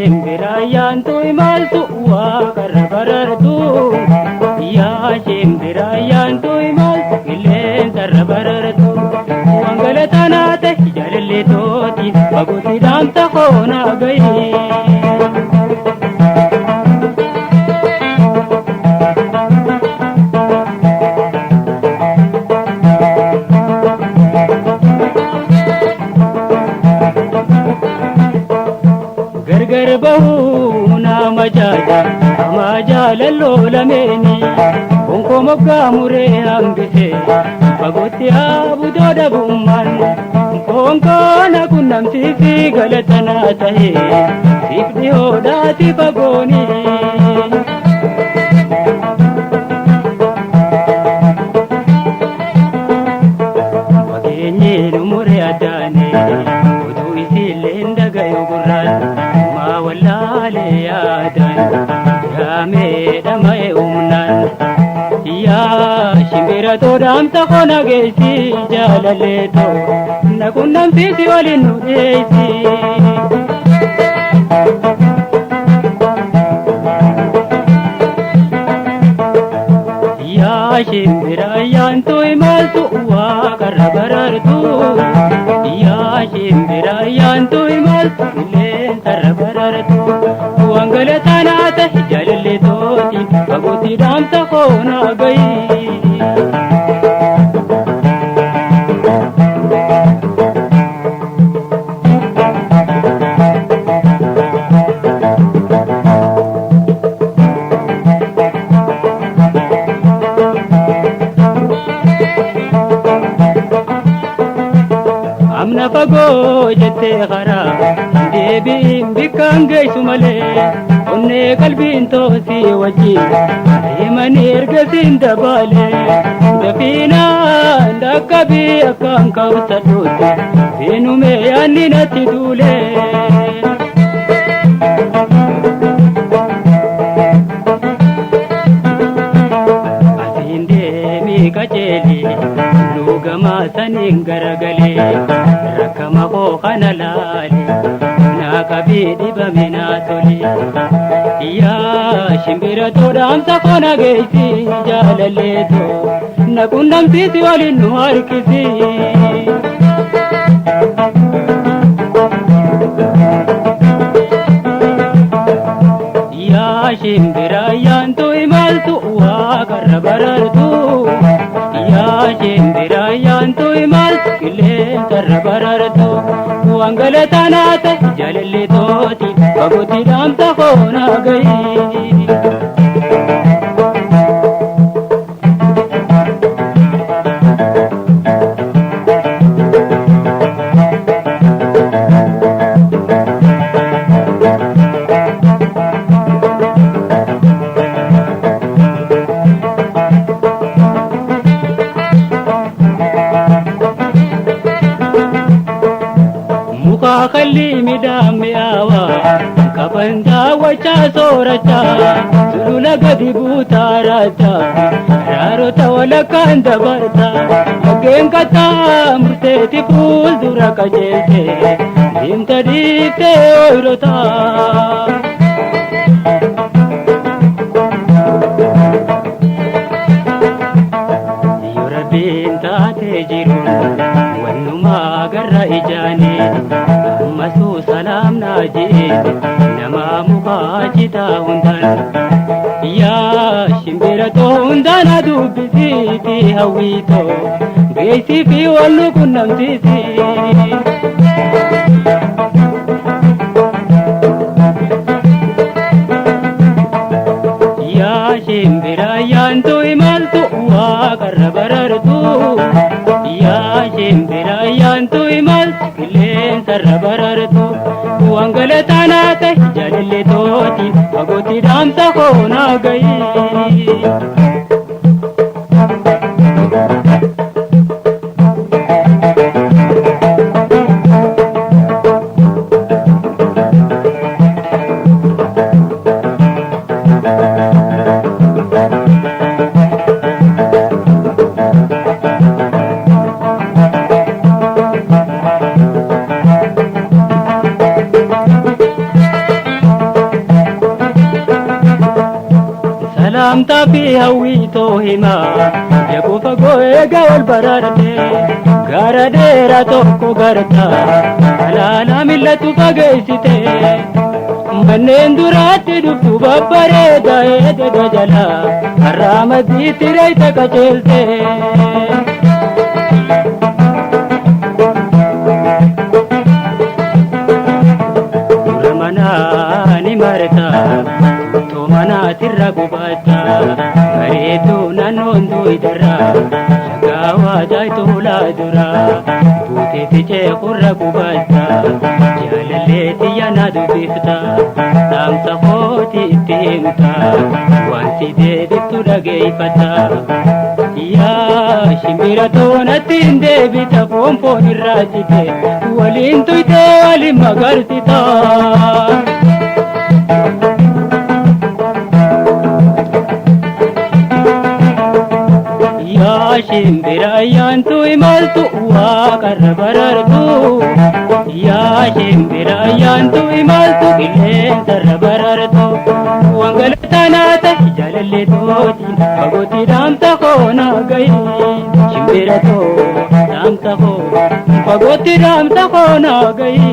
shimbiraayyaan tu'imaltu waaqarra barartu. Yaa shimbiraayyaan tu'imaltu qilleensarra barartu. Wangalataan haate jaalallee tooti baguutti dhaamta koonaa gahi. Gargar bahuu nama jaaja ama jaalalloo lameeni bonkoo moggaa muree hambise baguutti abudoo dhabummaan bonkoona qunnamsiisi galatanaa tahe siif dhihoodhaati fagooni. Fageenyiin umuree addaane utuu isiillee hin dhagayu gurraan wallaalee yaadaan yaamee dhama'e humnaan. Yaa shimbira toodhaamta kona geessi jaalallee too na qunnamsiisi waliin nu dhiyeessi. Yaa shimbiraayyaan tu'imaltu waaqarra barartu. Yaa shimbiraayyaan tu'imaltu qilleensarra barartu. Wangalataan haate jaalallee tooti baguutti dhaamta koonaa gahi. Amna fagoo jettee karaa deebiin bikkaan geessu malee onnee qalbiin toosii wajjin deemanii ergasiin dabaalee dafiinaan dhaqqabii akkaan kawsadhuutti seenumee yaanni natti duulee. Asiin deemii qajeelee luugamaa saniin garagalee rakkama koo kana laale naa qabii dhibame naa tole. Yaa shimbira toodhaamta kona geessi jaalallee too na qunnamsiisi waliin nu harkisi. Yaa shimbiraayyaan tu'imaltu waaqarra barartu. Yaa shimbiraayyaan tu'imaltu qilleensarra barartu. Wangalataan haate jaalallee tooti baguutti dhaamta koonaa gahi. Muka kalli midhaan mi'aawaa qaban daawwachaa soorachaa sulula gadi buutaa raachaa raarota walakkaan dabartaa haggeen kattaa murteetti fuuldura qajeeltee deemta dhiiftee ooyirotaa. Yoo rabbiin taatee jiru wannumaa garra ijaanii ammasuu salaam naa jee namaa mukaa citaa hundaan. Yaa shimbira too hundaan dubbisiiti hawwiitoo geessii fi wal nu qunnamsiisi. Yaa shimbiraayyaan tu'imaltu waaqarra barartu. Yaa shimbiraayyaan tu'imaltu qilleensarra barartu. Wangalataan haate jaalallee tooti baguutti dhaamta koonaa gahi. Namta fi hawwitoo hima Yakuu fagoo eega ol bararte Gaara dheeraa tokko garta Alaala millatu fageessite Manneen duraatti dhuftu babbareeda eedega jala Har'aa madiitti reeyta qajeelte Dura manaa ni marta Too manaatirra gubata Bareedduu naannoon duwidara Shagaawaa jaayituu laadura Buuteetti ceekurra gubata Jaalallee xiyyaana dubbifta Dhaamsa kooti itti himta Wanti deebiftu dhageeffata Yaa shimbira toonatti hin deebita Foonfoon irraa jite Waliin tuyte waliin magarsita Yaa shimbira ayyaantu imaltu waaqarra barartu Yaa shimbira ayyaantu imaltu qilleensarra barartu Wangalataanaata jaalallee tooti fagootti dhaamsa koo naa gahi Shimbira too dhaamsa koo fagootti dhaamsa koo naa gahi